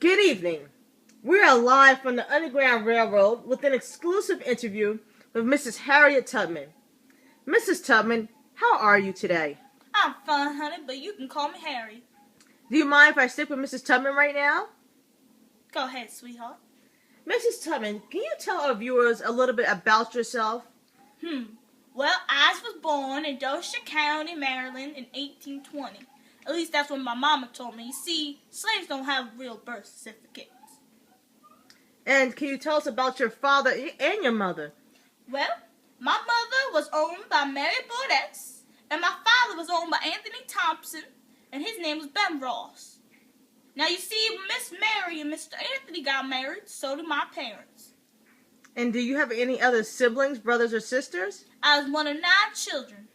Good evening. We are live from the Underground Railroad with an exclusive interview with Mrs. Harriet Tubman. Mrs. Tubman, how are you today? I'm fine, honey, but you can call me Harry. Do you mind if I stick with Mrs. Tubman right now? Go ahead, sweetheart. Mrs. Tubman, can you tell our viewers a little bit about yourself? Well, I was born in Dosha County, Maryland in 1820. At least that's what my mama told me. You see, slaves don't have real birth certificates. And can you tell us about your father and your mother? Well, my mother was owned by Mary Bordeaux, and my father was owned by Anthony Thompson, and his name was Ben Ross. Now, you see, Miss Mary and Mr. Anthony got married, so did my parents. And do you have any other siblings, brothers or sisters? I was one of 9 children.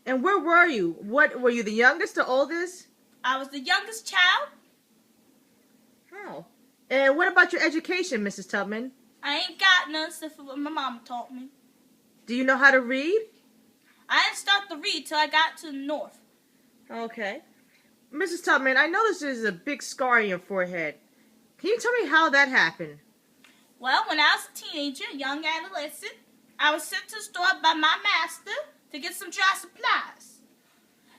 And where were you? What were you, the youngest or oldest? I was the youngest child. Oh. And what about your education, Mrs. Tubman? I ain't got none except for what my mama taught me. Do you know how to read? I didn't start to read till I got to the north. Okay. Mrs. Tubman, I noticed there's a big scar on your forehead. Can you tell me how that happened? Well, when I was a teenager, young adolescent, I was sent to the store by my master to get some dry supplies.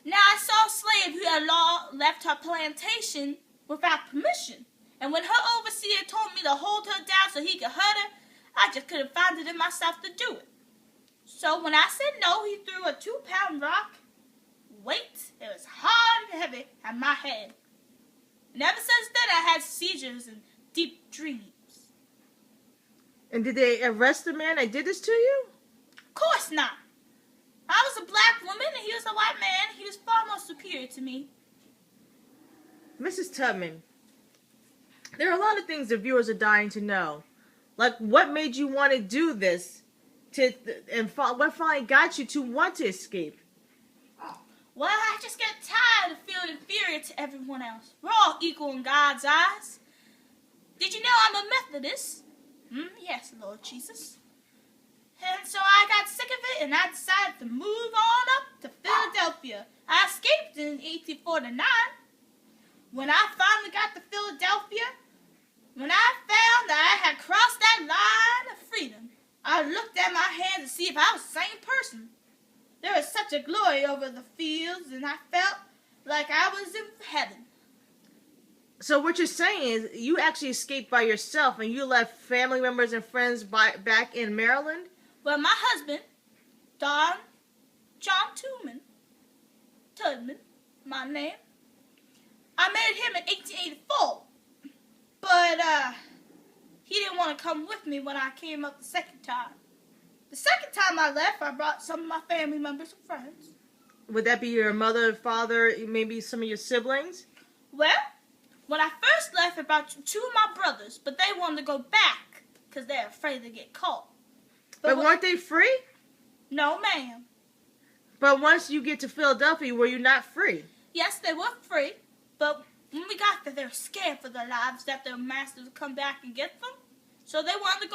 Now, I saw a slave who had left her plantation without permission. And when her overseer told me to hold her down so he could hurt her, I just couldn't find it in myself to do it. So when I said no, he threw a 2-pound rock. Weight, it was hard and heavy on my head. And ever since then, I had seizures and deep dreams. And did they arrest the man that did this to you? Of course not. I was a black woman and he was a white man. He was far more superior to me. Mrs. Tubman, there are a lot of things the viewers are dying to know. Like, what made you want to do this? What finally got you to want to escape? Well, I just get tired of feeling inferior to everyone else. We're all equal in God's eyes. Did you know I'm a Methodist? Yes, Lord Jesus. And so I got sick of it and I decided to move on up to Philadelphia. I escaped in 1849. When I finally got to Philadelphia, when I found that I had crossed that line of freedom, I looked at my hands to see if I was the same person. There was such a glory over the fields and I felt like I was in heaven. So what you're saying is you actually escaped by yourself and you left family members and friends back in Maryland? Well, my husband, John Tubman, my name, I married him in 1884. But he didn't want to come with me when I came up the second time. The second time I left, I brought some of my family members and friends. Would that be your mother, father, maybe some of your siblings? Well, when I first left, I brought 2 of my brothers, but they wanted to go back because they're afraid to get caught. But weren't they free? No, ma'am. But once you get to Philadelphia, were you not free? Yes, they were free, but when we got there, they were scared for their lives that their masters would come back and get them. So they wanted to go